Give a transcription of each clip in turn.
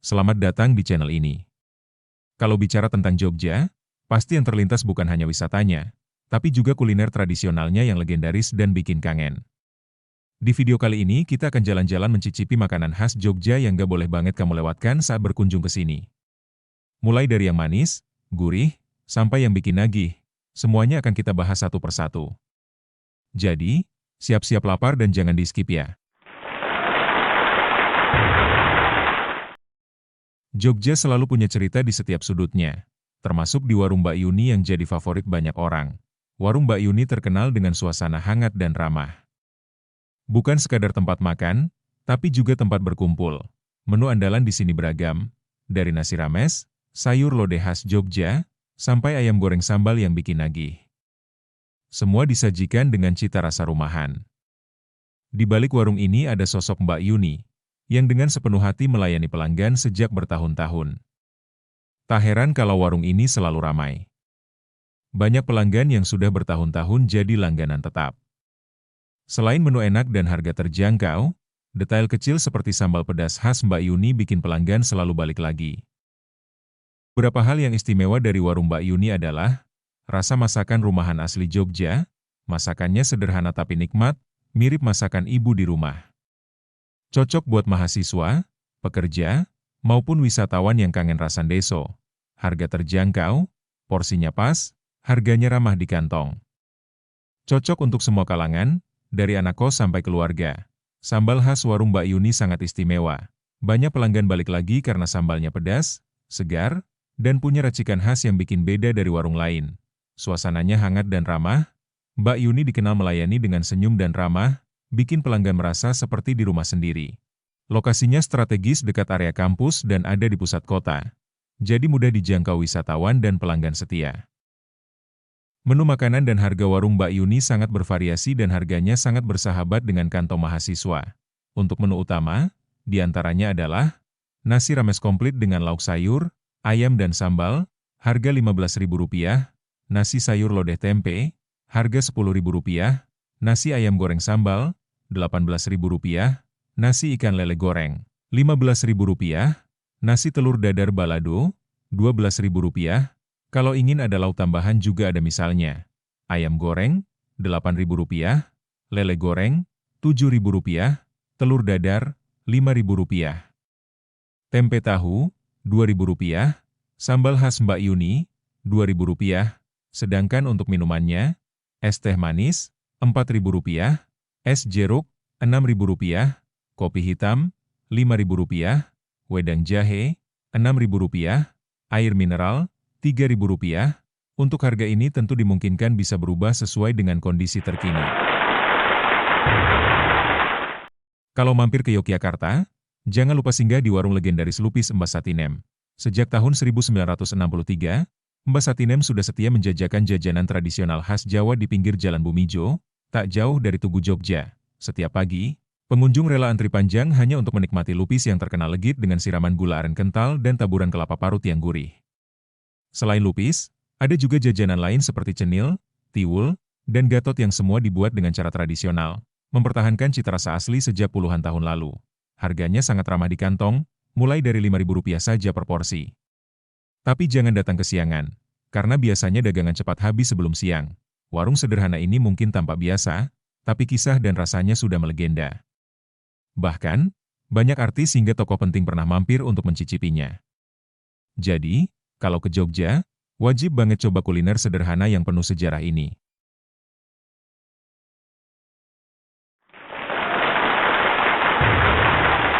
selamat datang di channel ini. Kalau bicara tentang Jogja, pasti yang terlintas bukan hanya wisatanya, tapi juga kuliner tradisionalnya yang legendaris dan bikin kangen. Di video kali ini kita akan jalan-jalan mencicipi makanan khas Jogja yang gak boleh banget kamu lewatkan saat berkunjung ke sini. Mulai dari yang manis, gurih, sampai yang bikin nagih, semuanya akan kita bahas satu persatu. Jadi, siap-siap lapar dan jangan di-skip ya. Jogja selalu punya cerita di setiap sudutnya, termasuk di warung Mbak Yuni yang jadi favorit banyak orang. Warung Mbak Yuni terkenal dengan suasana hangat dan ramah. Bukan sekadar tempat makan, tapi juga tempat berkumpul. Menu andalan di sini beragam, dari nasi rames, sayur lodeh khas Jogja, sampai ayam goreng sambal yang bikin nagih. Semua disajikan dengan cita rasa rumahan. Di balik warung ini ada sosok Mbak Yuni, yang dengan sepenuh hati melayani pelanggan sejak bertahun-tahun. Tak heran kalau warung ini selalu ramai. Banyak pelanggan yang sudah bertahun-tahun jadi langganan tetap. Selain menu enak dan harga terjangkau, detail kecil seperti sambal pedas khas Mbak Yuni bikin pelanggan selalu balik lagi. Beberapa hal yang istimewa dari warung Mbak Yuni adalah rasa masakan rumahan asli Jogja, masakannya sederhana tapi nikmat, mirip masakan ibu di rumah. Cocok buat mahasiswa, pekerja, maupun wisatawan yang kangen rasa deso. Harga terjangkau, porsinya pas, harganya ramah di kantong. Cocok untuk semua kalangan, dari anak kos sampai keluarga. Sambal khas warung Mbak Yuni sangat istimewa. Banyak pelanggan balik lagi karena sambalnya pedas, segar, dan punya racikan khas yang bikin beda dari warung lain. Suasananya hangat dan ramah. Mbak Yuni dikenal melayani dengan senyum dan ramah, bikin pelanggan merasa seperti di rumah sendiri. Lokasinya strategis dekat area kampus dan ada di pusat kota, jadi mudah dijangkau wisatawan dan pelanggan setia. Menu makanan dan harga warung Mbak Yuni sangat bervariasi dan harganya sangat bersahabat dengan kantong mahasiswa. Untuk menu utama, diantaranya adalah nasi rames komplit dengan lauk sayur, ayam dan sambal, harga Rp15.000, nasi sayur lodeh tempe, harga Rp10.000, nasi ayam goreng sambal, Rp18.000, nasi ikan lele goreng, Rp15.000, nasi telur dadar balado, Rp12.000. Kalau ingin ada lauk tambahan juga ada misalnya, ayam goreng, Rp8.000, lele goreng, Rp7.000, telur dadar, Rp5.000. Tempe tahu, Rp2.000, sambal khas Mbak Yuni, Rp2.000, sedangkan untuk minumannya, es teh manis, Rp4.000, es jeruk, Rp6.000, kopi hitam, Rp5.000, wedang jahe, Rp6.000, air mineral, Rp3.000. Untuk harga ini tentu dimungkinkan bisa berubah sesuai dengan kondisi terkini. Kalau mampir ke Yogyakarta, jangan lupa singgah di warung legendaris Lupis Mbah Satinem. Sejak tahun 1963, Mbah Satinem sudah setia menjajakan jajanan tradisional khas Jawa di pinggir Jalan Bumijo, tak jauh dari Tugu Jogja. Setiap pagi, pengunjung rela antri panjang hanya untuk menikmati lupis yang terkenal legit dengan siraman gula aren kental dan taburan kelapa parut yang gurih. Selain lupis, ada juga jajanan lain seperti cenil, tiwul, dan gatot yang semua dibuat dengan cara tradisional, mempertahankan cita rasa asli sejak puluhan tahun lalu. Harganya sangat ramah di kantong, mulai dari Rp5.000 saja per porsi. Tapi jangan datang kesiangan, karena biasanya dagangan cepat habis sebelum siang. Warung sederhana ini mungkin tampak biasa, tapi kisah dan rasanya sudah melegenda. Bahkan, banyak artis hingga tokoh penting pernah mampir untuk mencicipinya. Jadi, kalau ke Jogja, wajib banget coba kuliner sederhana yang penuh sejarah ini.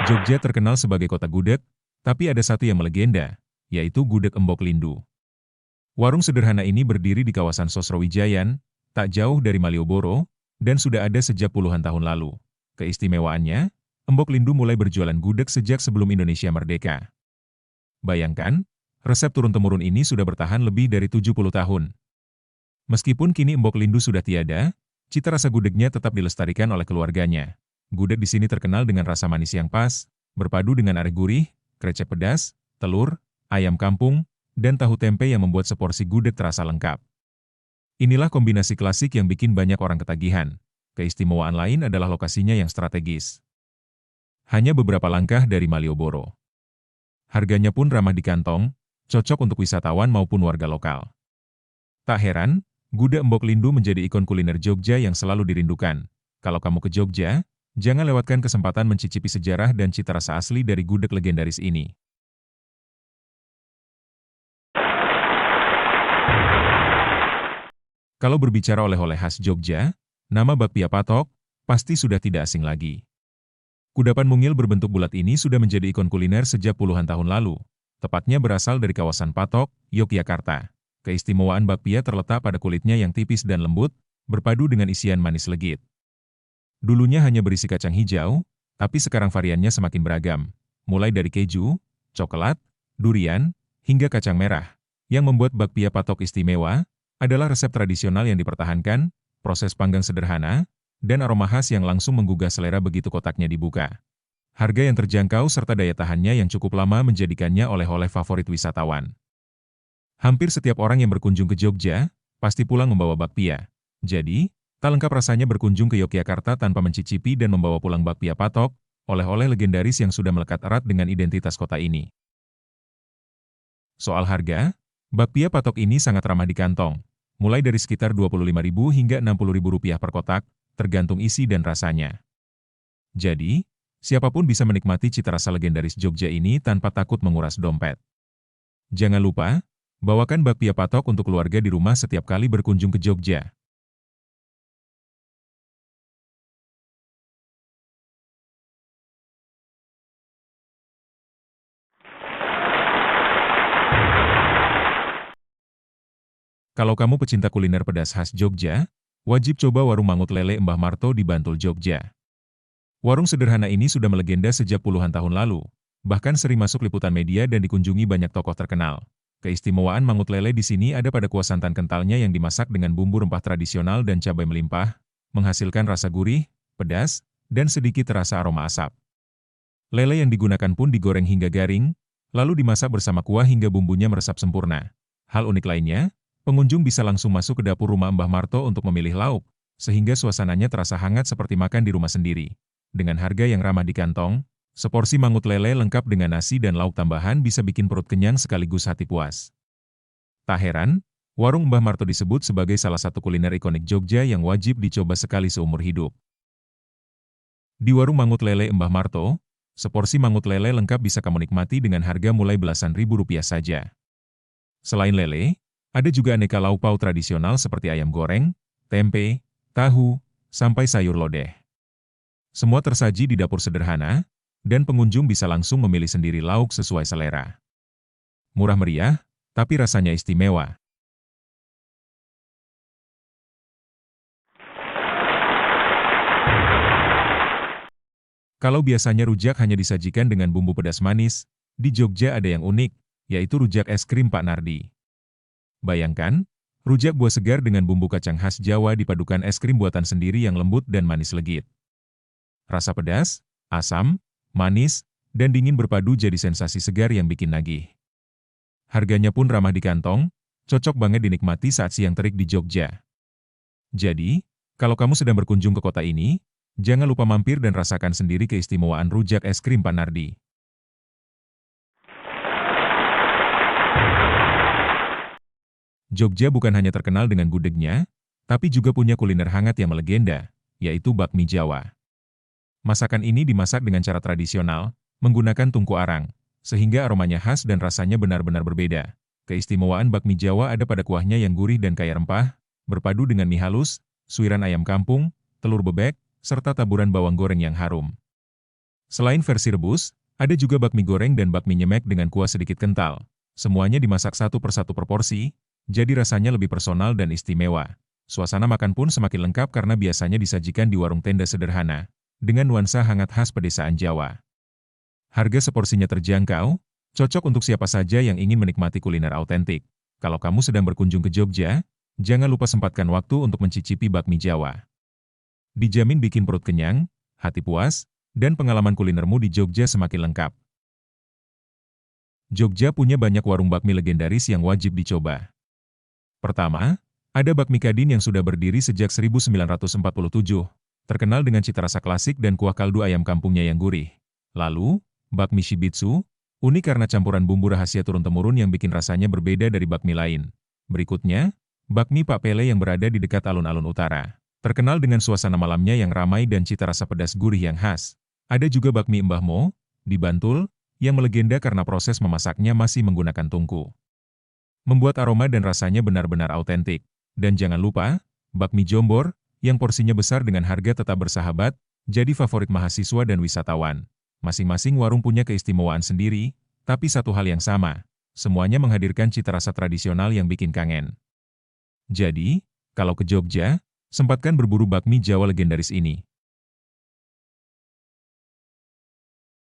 Jogja terkenal sebagai kota gudeg, tapi ada satu yang melegenda, yaitu Gudeg Embok Lindu. Warung sederhana ini berdiri di kawasan Sosrowijayan, tak jauh dari Malioboro, dan sudah ada sejak puluhan tahun lalu. Keistimewaannya, Embok Lindu mulai berjualan gudeg sejak sebelum Indonesia merdeka. Bayangkan, resep turun-temurun ini sudah bertahan lebih dari 70 tahun. Meskipun kini Embok Lindu sudah tiada, cita rasa gudegnya tetap dilestarikan oleh keluarganya. Gudeg di sini terkenal dengan rasa manis yang pas, berpadu dengan are gurih, krecek pedas, telur, ayam kampung, dan tahu tempe yang membuat seporsi gudeg terasa lengkap. Inilah kombinasi klasik yang bikin banyak orang ketagihan. Keistimewaan lain adalah lokasinya yang strategis. Hanya beberapa langkah dari Malioboro. Harganya pun ramah di kantong, cocok untuk wisatawan maupun warga lokal. Tak heran, gudeg Embok Lindu menjadi ikon kuliner Jogja yang selalu dirindukan. Kalau kamu ke Jogja, jangan lewatkan kesempatan mencicipi sejarah dan cita rasa asli dari gudeg legendaris ini. Kalau berbicara oleh-oleh khas Jogja, nama bakpia patok pasti sudah tidak asing lagi. Kudapan mungil berbentuk bulat ini sudah menjadi ikon kuliner sejak puluhan tahun lalu, tepatnya berasal dari kawasan Patok, Yogyakarta. Keistimewaan bakpia terletak pada kulitnya yang tipis dan lembut, berpadu dengan isian manis legit. Dulunya hanya berisi kacang hijau, tapi sekarang variannya semakin beragam, mulai dari keju, coklat, durian, hingga kacang merah. Yang membuat bakpia patok istimewa adalah resep tradisional yang dipertahankan, proses panggang sederhana, dan aroma khas yang langsung menggugah selera begitu kotaknya dibuka. Harga yang terjangkau serta daya tahannya yang cukup lama menjadikannya oleh-oleh favorit wisatawan. Hampir setiap orang yang berkunjung ke Jogja, pasti pulang membawa bakpia. Jadi, tak lengkap rasanya berkunjung ke Yogyakarta tanpa mencicipi dan membawa pulang bakpia patok, oleh-oleh legendaris yang sudah melekat erat dengan identitas kota ini. Soal harga, bakpia patok ini sangat ramah di kantong, mulai dari sekitar Rp25.000 hingga Rp60.000 per kotak, tergantung isi dan rasanya. Jadi, siapapun bisa menikmati cita rasa legendaris Jogja ini tanpa takut menguras dompet. Jangan lupa, bawakan bakpia patok untuk keluarga di rumah setiap kali berkunjung ke Jogja. Kalau kamu pecinta kuliner pedas khas Jogja, wajib coba warung Mangut Lele Mbah Marto di Bantul, Jogja. Warung sederhana ini sudah melegenda sejak puluhan tahun lalu, bahkan sering masuk liputan media dan dikunjungi banyak tokoh terkenal. Keistimewaan Mangut Lele di sini ada pada kuah santan kentalnya yang dimasak dengan bumbu rempah tradisional dan cabai melimpah, menghasilkan rasa gurih, pedas, dan sedikit terasa aroma asap. Lele yang digunakan pun digoreng hingga garing, lalu dimasak bersama kuah hingga bumbunya meresap sempurna. Hal unik lainnya, pengunjung bisa langsung masuk ke dapur rumah Mbah Marto untuk memilih lauk, sehingga suasananya terasa hangat seperti makan di rumah sendiri. Dengan harga yang ramah di kantong, seporsi mangut lele lengkap dengan nasi dan lauk tambahan bisa bikin perut kenyang sekaligus hati puas. Tak heran, warung Mbah Marto disebut sebagai salah satu kuliner ikonik Jogja yang wajib dicoba sekali seumur hidup. Di warung mangut lele Mbah Marto, seporsi mangut lele lengkap bisa kamu nikmati dengan harga mulai belasan ribu rupiah saja. Selain lele, ada juga aneka lauk pauk tradisional seperti ayam goreng, tempe, tahu, sampai sayur lodeh. Semua tersaji di dapur sederhana, dan pengunjung bisa langsung memilih sendiri lauk sesuai selera. Murah meriah, tapi rasanya istimewa. Kalau biasanya rujak hanya disajikan dengan bumbu pedas manis, di Jogja ada yang unik, yaitu rujak es krim Pak Nardi. Bayangkan, rujak buah segar dengan bumbu kacang khas Jawa dipadukan es krim buatan sendiri yang lembut dan manis legit. Rasa pedas, asam, manis, dan dingin berpadu jadi sensasi segar yang bikin nagih. Harganya pun ramah di kantong, cocok banget dinikmati saat siang terik di Jogja. Jadi, kalau kamu sedang berkunjung ke kota ini, jangan lupa mampir dan rasakan sendiri keistimewaan rujak es krim Pak Nardi. Jogja bukan hanya terkenal dengan gudegnya, tapi juga punya kuliner hangat yang melegenda, yaitu bakmi Jawa. Masakan ini dimasak dengan cara tradisional, menggunakan tungku arang, sehingga aromanya khas dan rasanya benar-benar berbeda. Keistimewaan bakmi Jawa ada pada kuahnya yang gurih dan kaya rempah, berpadu dengan mie halus, suiran ayam kampung, telur bebek, serta taburan bawang goreng yang harum. Selain versi rebus, ada juga bakmi goreng dan bakmi nyemek dengan kuah sedikit kental. Semuanya dimasak satu persatu per porsi, jadi rasanya lebih personal dan istimewa. Suasana makan pun semakin lengkap karena biasanya disajikan di warung tenda sederhana, dengan nuansa hangat khas pedesaan Jawa. Harga seporsinya terjangkau, cocok untuk siapa saja yang ingin menikmati kuliner autentik. Kalau kamu sedang berkunjung ke Jogja, jangan lupa sempatkan waktu untuk mencicipi bakmi Jawa. Dijamin bikin perut kenyang, hati puas, dan pengalaman kulinermu di Jogja semakin lengkap. Jogja punya banyak warung bakmi legendaris yang wajib dicoba. Pertama, ada bakmi Kadin yang sudah berdiri sejak 1947, terkenal dengan cita rasa klasik dan kuah kaldu ayam kampungnya yang gurih. Lalu, bakmi Shibitsu, Unik karena campuran bumbu rahasia turun-temurun yang bikin rasanya berbeda dari bakmi lain. Berikutnya, bakmi Pak Pele yang berada di dekat alun-alun utara. Terkenal dengan suasana malamnya yang ramai dan cita rasa pedas gurih yang khas. Ada juga bakmi Mbah Mo, di Bantul, yang melegenda karena proses memasaknya masih menggunakan tungku. Membuat aroma dan rasanya benar-benar autentik. Dan jangan lupa, bakmi Jombor, yang porsinya besar dengan harga tetap bersahabat, jadi favorit mahasiswa dan wisatawan. Masing-masing warung punya keistimewaan sendiri, tapi satu hal yang sama, semuanya menghadirkan cita rasa tradisional yang bikin kangen. Jadi, kalau ke Jogja, sempatkan berburu bakmi Jawa legendaris ini.